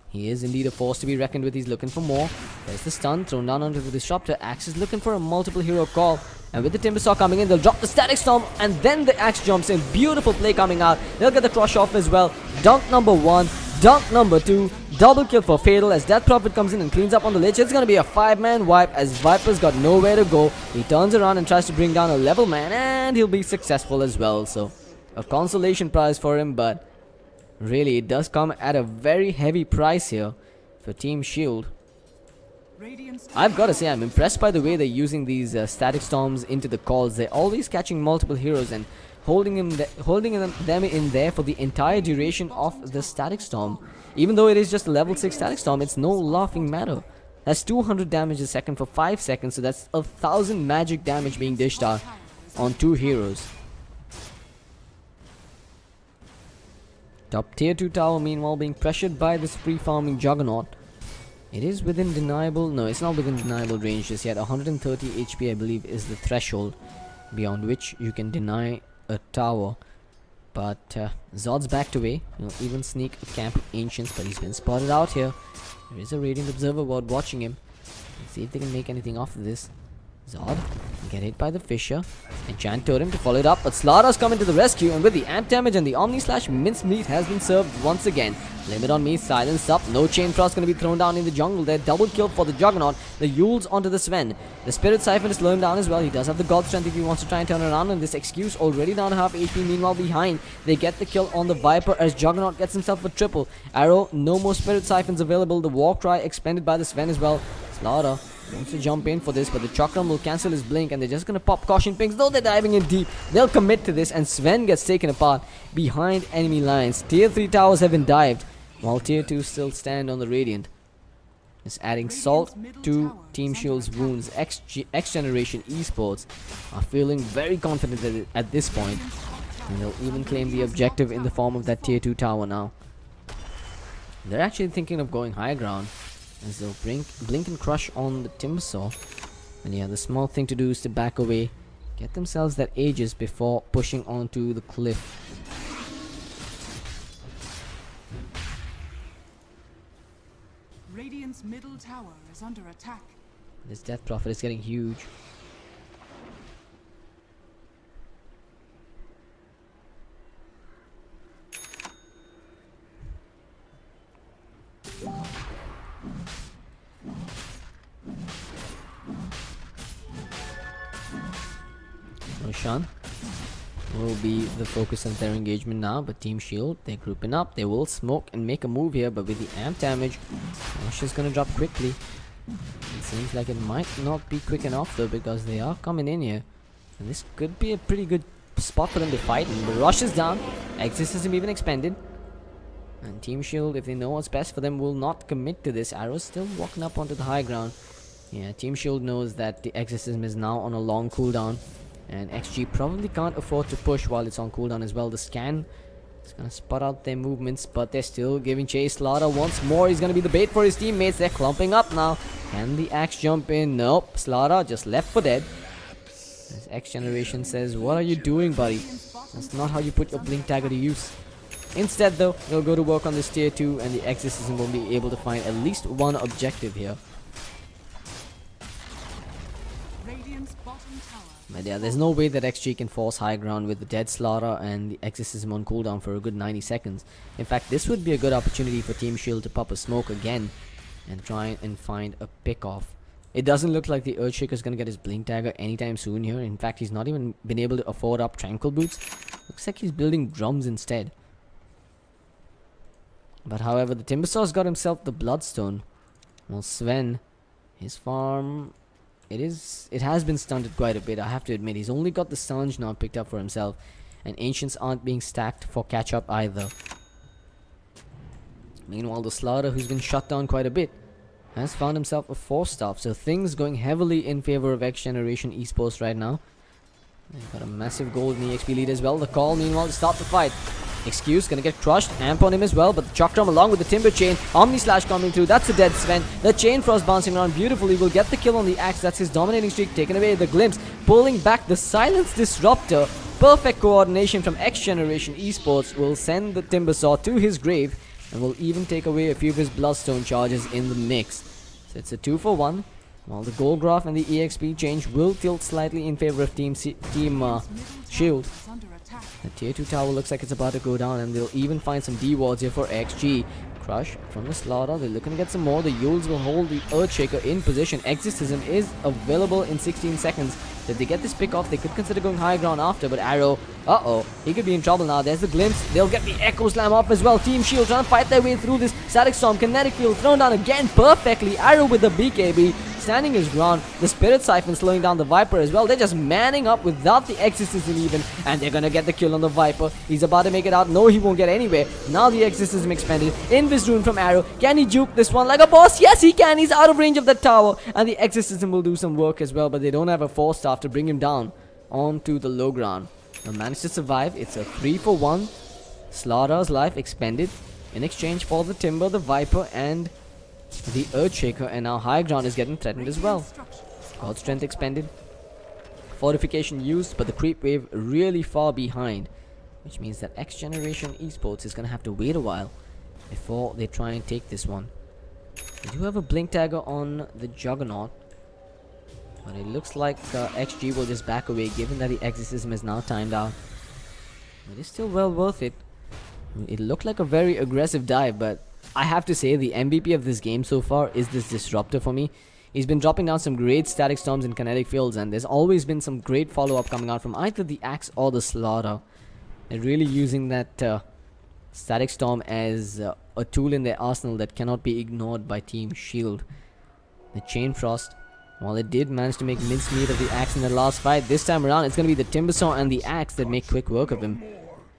he is indeed a force to be reckoned with. He's looking for more. There's the stun thrown down onto the Disruptor. Axe is looking for a multiple hero call, and with the Timbersaw coming in, they'll drop the Static Storm, and then the Axe jumps in. Beautiful play coming out. They'll get the crush off as well. Dunk number 1, dunk number 2, double kill for Fatal as Death Prophet comes in and cleans up on the Lich. It's gonna be a 5-man wipe as Viper's got nowhere to go. He turns around and tries to bring down a level man, and he'll be successful as well. So a consolation prize for him, but really it does come at a very heavy price here for Team Shield. I've got to say, I'm impressed by the way they're using these Static Storms into the calls. They're always catching multiple heroes and holding them in there for the entire duration of the Static Storm. Even though it is just a level 6 Static Storm, it's no laughing matter. That's 200 damage a second for 5 seconds, so that's 1,000 magic damage being dished out on 2 heroes. Top tier 2 tower meanwhile being pressured by this free farming juggernaut. It is within deniable, no, it's not within deniable range just yet. 130 HP I believe is the threshold beyond which you can deny a tower. But Zod's backed away. He'll even sneak a camp Ancients, but he's been spotted out here. There is a Radiant Observer board watching him. Let's see if they can make anything off of this. Zod get hit by the Fissure. Enchant Totem to follow it up, but Slaughter's coming to the rescue, and with the amp damage and the Omni Slash, Mincemeat has been served once again. Limit on me, silence up, no Chain Frost going to be thrown down in the jungle there. Double kill for the Juggernaut, the Yules onto the Sven. The Spirit Siphon is slowing down as well. He does have the God Strength if he wants to try and turn around, and this Excuse already down half HP. Meanwhile behind, they get the kill on the Viper as Juggernaut gets himself a triple. Arrow, no more Spirit Siphons available. The War Cry expended by the Sven as well. Slaughter wants to jump in for this, but the Chakram will cancel his blink, and they're just going to pop caution pings. Though they're diving in deep, they'll commit to this, and Sven gets taken apart behind enemy lines. Tier 3 towers have been dived, while Tier 2 still stand on the Radiant. It's adding salt to Team Shield's wounds. X Generation Esports are feeling very confident at this point, and they'll even claim the objective in the form of that Tier 2 tower now. They're actually thinking of going high ground, as they'll blink and crush on the Timbersaw. And yeah, the small thing to do is to back away, get themselves that Aegis before pushing onto the cliff. Radiant's middle tower is under attack. This Death Prophet is getting huge. Roshan will be the focus of their engagement now, but Team Shield, they're grouping up. They will smoke and make a move here, but with the amp damage, Roshan's gonna drop quickly. It seems like it might not be quick enough though, because they are coming in here, and this could be a pretty good spot for them to fight. And the rush is down, Exorcism even expended, and Team Shield, if they know what's best for them, will not commit to this. Arrow's still walking up onto the high ground. Yeah, Team Shield knows that the Exorcism is now on a long cooldown, and XG probably can't afford to push while it's on cooldown as well. The scan is going to spot out their movements, but they're still giving chase. Slaughter once more, he's going to be the bait for his teammates. They're clumping up now. Can the Axe jump in? Nope. Slaughter just left for dead. As X Generation says, what are you doing, buddy? That's not how you put your blink dagger to use. Instead though, they'll go to work on this tier 2, and the Exorcism will be able to find at least one objective here. But yeah, there's no way that XG can force high ground with the dead Slaughter and the Exorcism on cooldown for a good 90 seconds. In fact, this would be a good opportunity for Team Shield to pop a smoke again and try and find a pick off. It doesn't look like the Earthshaker is going to get his Blink Dagger anytime soon here. In fact, he's not even been able to afford up Tranquil Boots. Looks like he's building drums instead. But however, the Timbersaw's got himself the Bloodstone. Well, Sven, his farm, it has been stunted quite a bit, I have to admit. He's only got the Sange now picked up for himself, and Ancients aren't being stacked for catch up either. Meanwhile, the Slaughter, who's been shut down quite a bit, has found himself a 4-star. So things going heavily in favor of X Generation Esports right now. They've got a massive gold in the EXP lead as well. The call meanwhile to stop the fight. Excuse gonna get crushed, amp on him as well, but the Chakram along with the Timber Chain, Omni Slash coming through, that's a dead Sven. The Chain Frost bouncing around beautifully, will get the kill on the Axe. That's his dominating streak taken away. The Glimpse pulling back the Silence Disruptor. Perfect coordination from X Generation Esports will send the Timbersaw to his grave, and will even take away a few of his Bloodstone charges in the mix. So it's a 2-for-1. While the gold graph and the EXP change will tilt slightly in favor of Team Shield. The tier 2 tower looks like it's about to go down, and they'll even find some D-wards here for XG. Crush from the Slaughter, they're looking to get some more. The Yules will hold the Earthshaker in position. Exorcism is available in 16 seconds. So if they get this pick off, they could consider going high ground after, but Arrow, he could be in trouble now. There's the Glimpse, they'll get the Echo Slam off as well. Team Shield trying to fight their way through this Static Storm. Kinetic Field thrown down again perfectly. Arrow with the BKB. standing his ground. The Spirit Siphon slowing down the Viper as well. They're just manning up without the Exorcism even, and they're gonna get the kill on the Viper. He's about to make it out. No, he won't get anywhere. Now the Exorcism expended. Invis Rune from Arrow. Can he juke this one like a boss? Yes, he can. He's out of range of the tower, and the Exorcism will do some work as well, but they don't have a 4-star to bring him down onto the low ground. They'll manage to survive. It's a 3-for-1. Slaughter's life expended in exchange for the Timber, the Viper, and the Earthshaker, and now high ground is getting threatened as well. God Strength expended. Fortification used, but the creep wave really far behind, which means that X Generation Esports is going to have to wait a while before they try and take this one. They do have a Blink Dagger on the Juggernaut, but it looks like XG will just back away given that the Exorcism is now timed out. It is still well worth it. It looked like a very aggressive dive, but I have to say the MVP of this game so far is this Disruptor for me. He's been dropping down some great static storms in kinetic fields, and there's always been some great follow-up coming out from either the Axe or the Slaughter. They're really using that static storm as a tool in their arsenal that cannot be ignored by Team Shield. The Chain Frost, while it did manage to make mincemeat of the Axe in the last fight, this time around it's going to be the Timbersaw and the Axe that make quick work of him.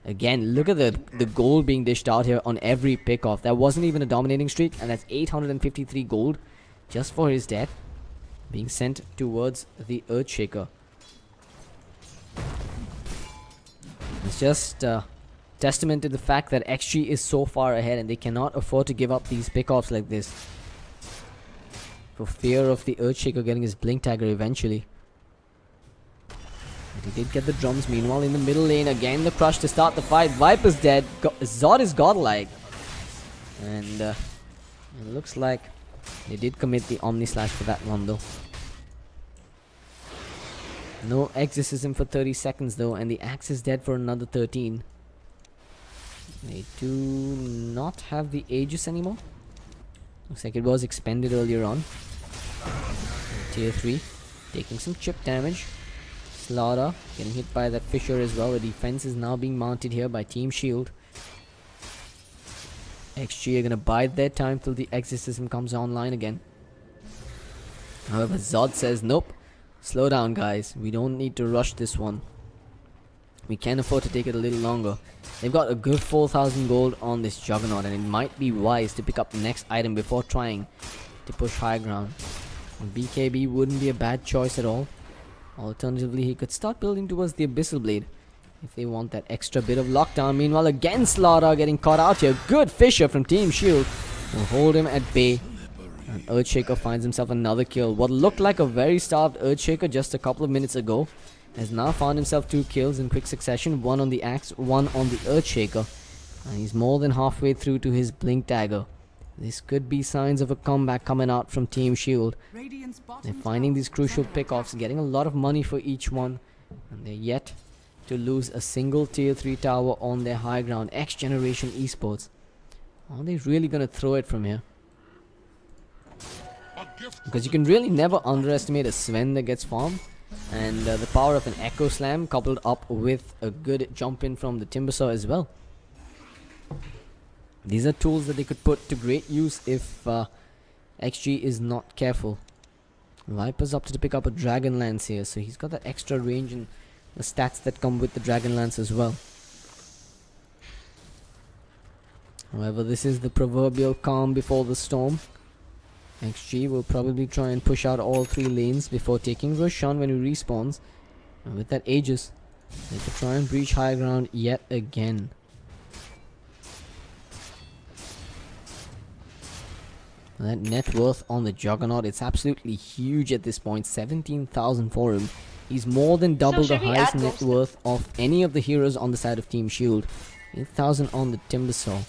Again, look at the gold being dished out here on every pick-off. That wasn't even a dominating streak, and that's 853 gold just for his death being sent towards the Earthshaker. It's just testament to the fact that XG is so far ahead and they cannot afford to give up these pick-offs like this for fear of the Earthshaker getting his Blink Dagger eventually. But he did get the drums. Meanwhile, in the middle lane, again the crush to start the fight. Viper's dead. Zod is godlike. And it looks like they did commit the Omni Slash for that one though. No Exorcism for 30 seconds though, and the Axe is dead for another 13. They do not have the Aegis anymore. Looks like it was expended earlier on. Tier 3, taking some chip damage. Slaughter getting hit by that Fissure as well. The defense is now being mounted here by Team Shield. XG are gonna bide their time till the Exorcism comes online again. However, Zod says nope. Slow down, guys. We don't need to rush this one. We can afford to take it a little longer. They've got a good 4,000 gold on this Juggernaut, and it might be wise to pick up the next item before trying to push high ground. And BKB wouldn't be a bad choice at all. Alternatively, he could start building towards the Abyssal Blade if they want that extra bit of lockdown. Meanwhile, again Slaughter getting caught out here. Good Fissure from Team Shield will hold him at bay. And Earthshaker finds himself another kill. What looked like a very starved Earthshaker just a couple of minutes ago has now found himself 2 kills in quick succession. One on the Axe, one on the Earthshaker. And he's more than halfway through to his Blink Dagger. This could be signs of a comeback coming out from Team Shield. They're finding these crucial pickoffs, getting a lot of money for each one. And they're yet to lose a single tier 3 tower on their high ground. X Generation Esports. Are they really going to throw it from here? Because you can really never underestimate a Sven that gets farmed. And the power of an Echo Slam coupled up with a good jump in from the Timbersaw as well. These are tools that they could put to great use if XG is not careful. Viper's opted to pick up a Dragon Lance here, so he's got that extra range and the stats that come with the Dragon Lance as well. However, this is the proverbial calm before the storm. XG will probably try and push out all 3 lanes before taking Roshan when he respawns. And with that Aegis, they could try and breach high ground yet again. That net worth on the Juggernaut, it's absolutely huge at this point. 17,000 for him. He's more than double the highest net worth of any of the heroes on the side of Team Shield. 8,000 on the Timbersaw.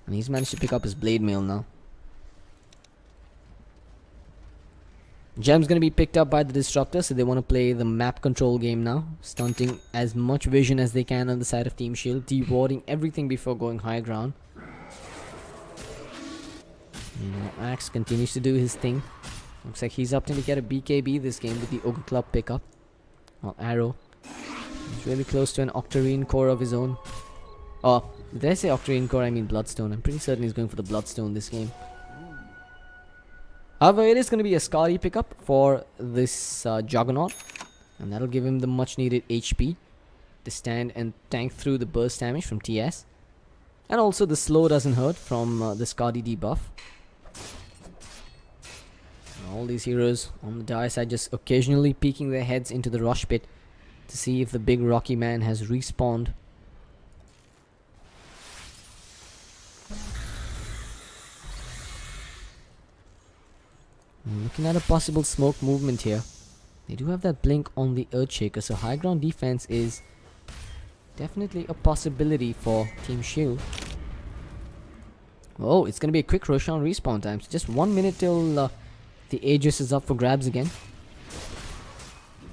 And he's managed to pick up his Blade Mail now. Gem's going to be picked up by the Disruptor, so they want to play the map control game now. Stunting as much vision as they can on the side of Team Shield. Dewarding everything before going high ground. Axe continues to do his thing. Looks like he's opting to get a BKB this game with the Ogre Club pickup. Arrow. He's really close to an Octarine core of his own. Oh, did I say Octarine core? I mean Bloodstone. I'm pretty certain he's going for the Bloodstone this game. However, it is going to be a Scary pickup for this Juggernaut, and that'll give him the much needed HP to stand and tank through the burst damage from TS. And also the slow doesn't hurt from the Scary debuff. All these heroes on the dire side just occasionally peeking their heads into the rush pit to see if the big rocky man has respawned. Looking at a possible smoke movement here. They do have that blink on the Earthshaker, so high ground defense is definitely a possibility for Team Shield. Oh, it's going to be a quick Roshan respawn time. So just 1 minute till the Aegis is up for grabs again.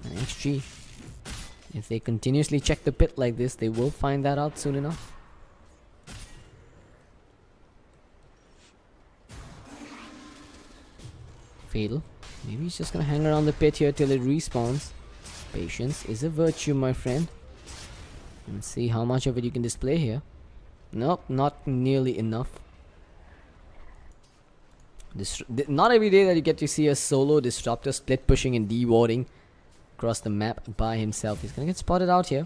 And XG, if they continuously check the pit like this, they will find that out soon enough. Fatal. Maybe he's just gonna hang around the pit here till it respawns. Patience is a virtue, my friend. And see how much of it you can display here. Nope, not nearly enough. Not every day that you get to see a solo disruptor split pushing and dewarding across the map by himself. He's gonna get spotted out here,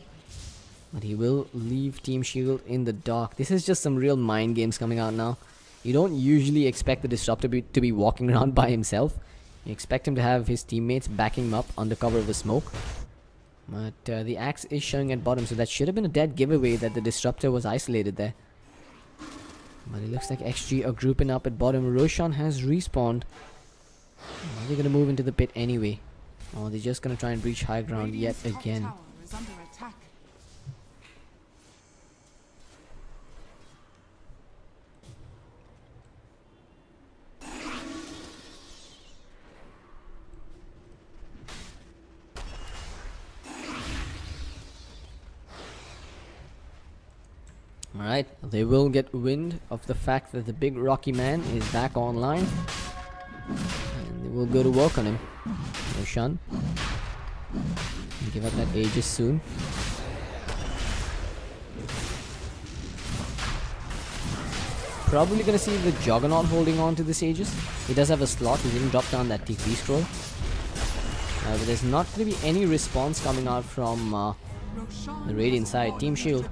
but he will leave Team Shield in the dark. This is just some real mind games coming out now. You don't usually expect the disruptor to be walking around by himself. You expect him to have his teammates backing him up under cover of the smoke. But the axe is showing at bottom, so that should have been a dead giveaway that the disruptor was isolated there. But it looks like XG are grouping up at bottom. Roshan has respawned. They're going to move into the pit anyway. Or they're just going to try and breach high ground yet again. Tower is under attack. Alright, they will get wind of the fact that the big rocky man is back online. And they will go to work on him. Roshan. Give up that Aegis soon. Probably gonna see the Juggernaut holding on to this Aegis. He does have a slot, he didn't drop down that TP scroll. But there's not gonna be any response coming out from the Radiant side. Team Shield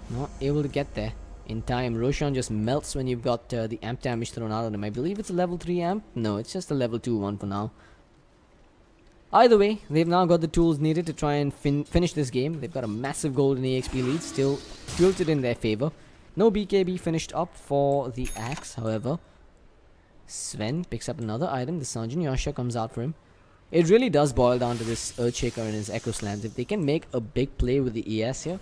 not able to get there in time. Roshan just melts when you've got the amp damage thrown out on him. I believe it's a level 3 amp. No, it's just a level 2 one for now. Either way, they've now got the tools needed to try and finish this game. They've got a massive golden EXP lead, still tilted in their favor. No BKB finished up for the axe, however. Sven picks up another item. The Sanjin Yasha comes out for him. It really does boil down to this Earthshaker and his Echo Slams. If they can make a big play with the ES here,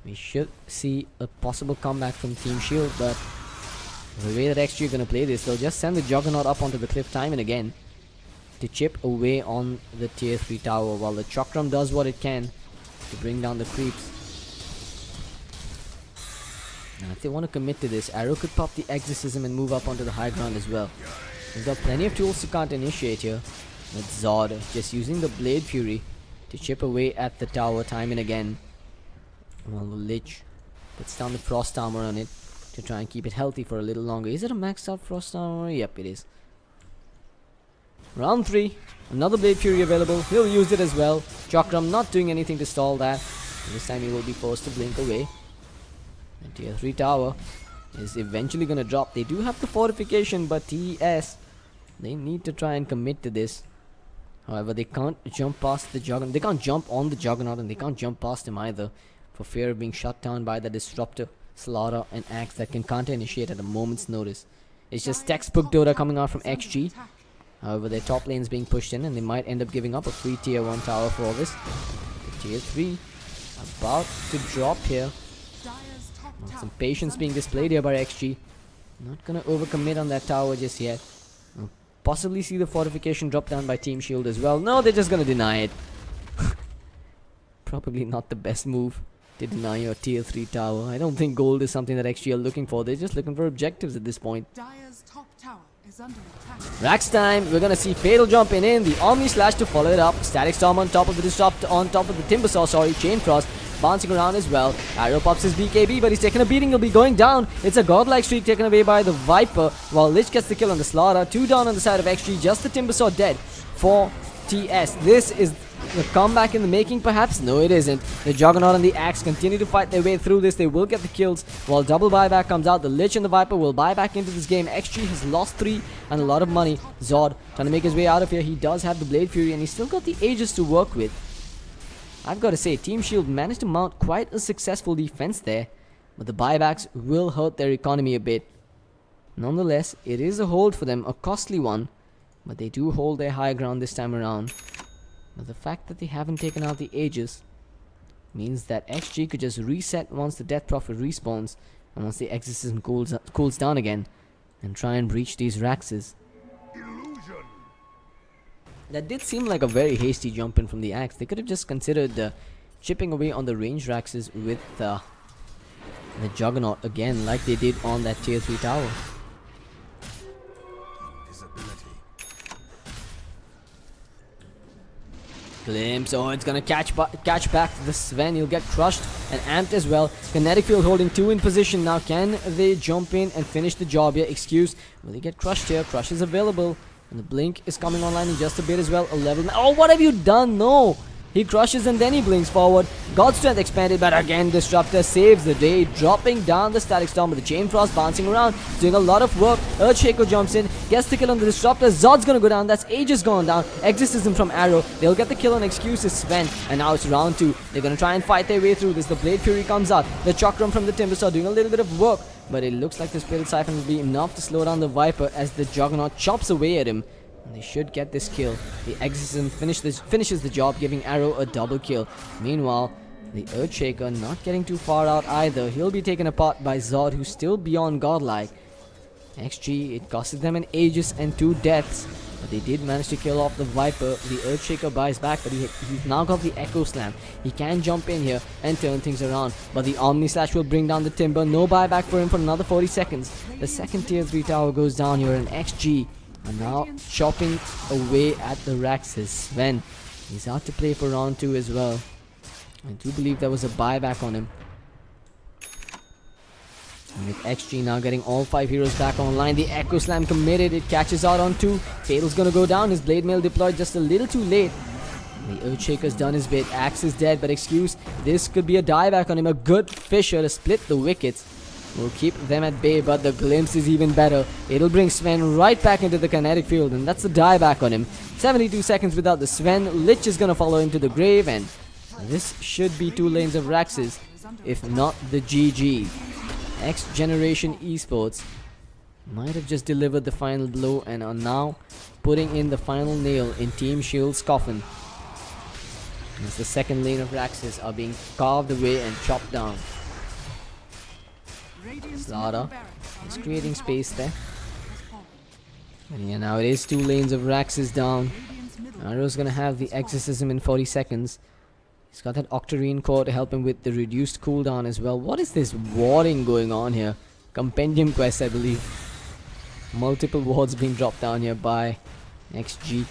we should see a possible comeback from Team Shield. But the way that XG are going to play this, they'll just send the Juggernaut up onto the cliff time and again to chip away on the tier 3 tower, while the Chakram does what it can to bring down the creeps. Now if they want to commit to this, Arrow could pop the Exorcism and move up onto the high ground as well. He's got plenty of tools to counter initiate here, with Zod just using the Blade Fury to chip away at the tower time and again. Well, the Lich puts down the Frost Armor on it to try and keep it healthy for a little longer. Is it a maxed out Frost Armor? Yep, it is. Round 3, another Blade Fury available. He'll use it as well. Chakram not doing anything to stall that. This time he will be forced to blink away. The tier 3 tower is eventually going to drop. They do have the fortification, but TS, they need to try and commit to this. However, they can't jump past the Juggernaut. They can't jump on the Juggernaut, and they can't jump past him either, for fear of being shut down by the Disruptor, Slaughter and Axe that can counter initiate at a moment's notice. It's just textbook Dota coming out from XG. However, their top lane is being pushed in, and they might end up giving up a free tier 1 tower for this. The tier 3 about to drop here. Some patience being displayed here by XG. Not gonna overcommit on that tower just yet. We'll possibly see the fortification drop down by Team Shield as well. No, they're just gonna deny it. Probably not the best move to deny your tier 3 tower. I don't think gold is something that XG are looking for. They're just looking for objectives at this point. Dire's top tower is under attack. Rax time. We're gonna see Fatal jumping in. The Omni Slash to follow it up. Static Storm on top of the Disrupt, on top of the Timbersaw, sorry, Chain Frost. bouncing around as well. Arrow pops his BKB, but he's taking a beating. He'll be going down. It's a godlike streak taken away by the Viper, while Lich gets the kill on the Slaughter. 2 down on the side of XG. Just the Timbersaw dead for TS. This is the comeback in the making, perhaps? No, it isn't. The Juggernaut and the Axe continue to fight their way through this. They will get the kills while double buyback comes out. The Lich and the Viper will buy back into this game. XG has lost 3 and a lot of money. Zod trying to make his way out of here. He does have the Blade Fury and he's still got the Aegis to work with. I've got to say, Team Shield managed to mount quite a successful defense there, but the buybacks will hurt their economy a bit. Nonetheless, it is a hold for them, a costly one, but they do hold their high ground this time around. But the fact that they haven't taken out the Aegis means that XG could just reset once the Death Prophet respawns and once the Exorcism cools down again and try and breach these Raxes. That did seem like a very hasty jump in from the Axe. They could have just considered chipping away on the range Raxes with the Juggernaut again, like they did on that tier 3 tower. Glimpse, oh, it's gonna catch back to the Sven. He'll get crushed and amped as well. Kinetic Field holding 2 in position now. Can they jump in and finish the job here? Excuse, will he get crushed here? Crush is available. And the blink is coming online in just a bit as well. A level. Oh, what have you done? No! He crushes and then he blinks forward. God's Strength expanded, but again Disruptor saves the day, dropping down the Static Storm with the Chain Frost bouncing around, doing a lot of work. Earthshaker jumps in, gets the kill on the Disruptor. Zod's gonna go down, that's Aegis gone down. Exorcism from Arrow, they'll get the kill on Excuses Sven, and now it's round 2. They're gonna try and fight their way through this. The Blade Fury comes out, the Chakram from the Timbersaw doing a little bit of work, but it looks like the Spirit Siphon will be enough to slow down the Viper as the Juggernaut chops away at him. And they should get this kill. The Exorcism finishes the job, giving Arrow a double kill. Meanwhile, the Earthshaker not getting too far out either. He'll be taken apart by Zod, who's still beyond godlike. XG, it costed them an Aegis and 2 deaths, but they did manage to kill off the Viper. The Earthshaker buys back, but he's now got the Echo Slam. He can jump in here and turn things around, but the Omni Slash will bring down the Timber. No buyback for him for another 40 seconds. The second tier 3 tower goes down here, and XG are now chopping away at the Raxes. Sven, he's out to play for round 2 as well. I do believe there was a buyback on him. And with XG now getting all 5 heroes back online, the Echo Slam committed, it catches out on 2. Fatal's gonna go down, his Blade Mail deployed just a little too late. The Earthshaker's done his bit, Axe is dead, but Excuse, this could be a dieback on him, a good Fisher to split the wickets. Will keep them at bay, but the Glimpse is even better. It'll bring Sven right back into the Kinetic Field, and that's the dieback on him. 72 seconds without the Sven. Lich is gonna follow him to the grave, and this should be 2 lanes of Raxes, if not the GG. X Generation Esports might have just delivered the final blow and are now putting in the final nail in Team Shield's coffin, as the second lane of Raxes are being carved away and chopped down. Slaughter is creating space there. And yeah, now it is 2 lanes of Raxes down. Arrow's gonna have the Exorcism in 40 seconds. He's got that Octarine core to help him with the reduced cooldown as well. What is this warding going on here? Compendium quest, I believe. Multiple wards being dropped down here by XG.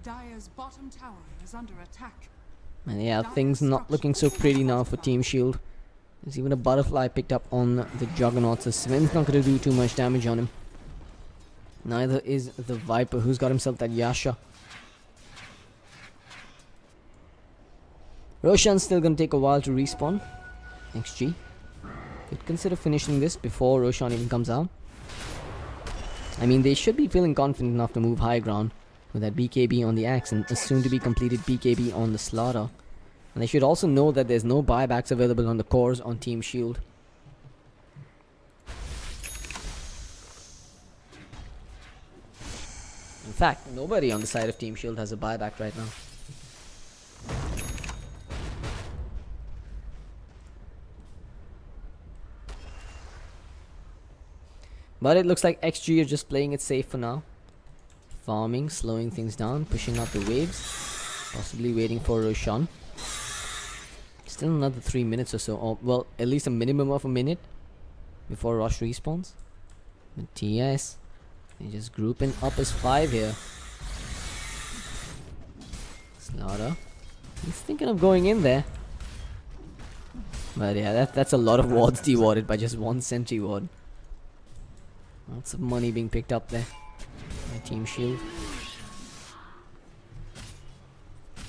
Dire's bottom tower is under attack. And yeah, things not looking so pretty now for Team Shield. There's even a butterfly picked up on the Juggernaut, so Sven's not going to do too much damage on him. Neither is the Viper, who's got himself that Yasha. Roshan's still going to take a while to respawn. XG could consider finishing this before Roshan even comes out. I mean, they should be feeling confident enough to move high ground with that BKB on the Axe and a soon to be completed BKB on the Slaughter. And they should also know that there's no buybacks available on the cores on Team Shield. In fact, nobody on the side of Team Shield has a buyback right now. But it looks like XG are just playing it safe for now. Farming, slowing things down, pushing out the waves. Possibly waiting for Roshan. Still another 3 minutes or so. Or, well, at least a minimum of a minute before Rush respawns. But TS, they're just grouping up as 5 here. Slaughter. He's thinking of going in there. But yeah, that's a lot of wards dewarded by just one sentry ward. Lots of money being picked up there by Team Shield.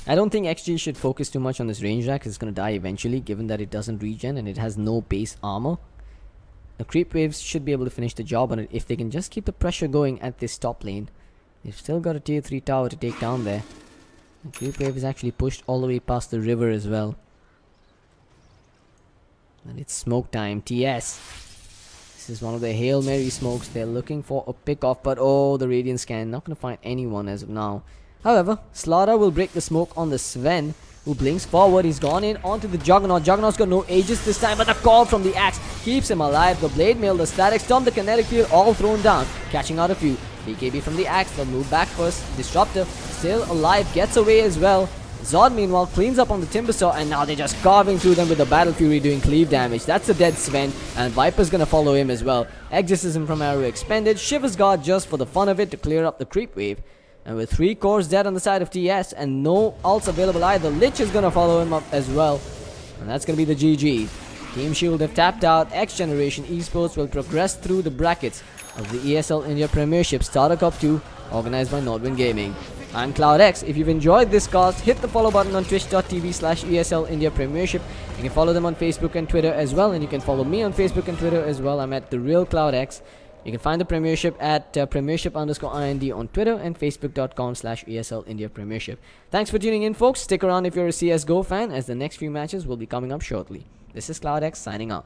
I don't think XG should focus too much on this range rack, 'cause it's going to die eventually, given that it doesn't regen and it has no base armor. The creep waves should be able to finish the job on it if they can just keep the pressure going at this top lane. They've still got a tier 3 tower to take down there. The creep wave is actually pushed all the way past the river as well. And it's smoke time. TS. This is one of the Hail Mary smokes. They're looking for a pick off, but oh, the Radiant scan. Not going to find anyone as of now. However, Slaughter will break the smoke on the Sven, who blinks forward. He's gone in onto the Juggernaut. Juggernaut's got no Aegis this time, but the call from the axe keeps him alive. The Blade Mail, the Static Storm, the Kinetic Field, all thrown down, catching out a few. BKB from the axe. They'll move back first. Disruptor still alive, gets away as well. Zod meanwhile cleans up on the Timbersaw, and now they're just carving through them with the Battle Fury doing cleave damage. That's a dead Sven, and Viper's gonna follow him as well. Exorcism from Arrow expended. Shiver's Guard just for the fun of it to clear up the creep wave. And with 3 cores dead on the side of TS and no ults available either, Lich is gonna follow him up as well. And that's gonna be the GG. Team Shield have tapped out. X Generation Esports will progress through the brackets of the ESL India Premiership Starter Cup 2, organized by Nordwind Gaming. I'm CloudX. If you've enjoyed this cast, hit the follow button on twitch.tv/ESL India Premiership. You can follow them on Facebook and Twitter as well, and you can follow me on Facebook and Twitter as well. I'm at The Real CloudX. You can find the Premiership at Premiership_IND on Twitter and Facebook.com/ESL India Premiership. Thanks for tuning in, folks. Stick around if you're a CSGO fan, as the next few matches will be coming up shortly. This is CloudX signing out.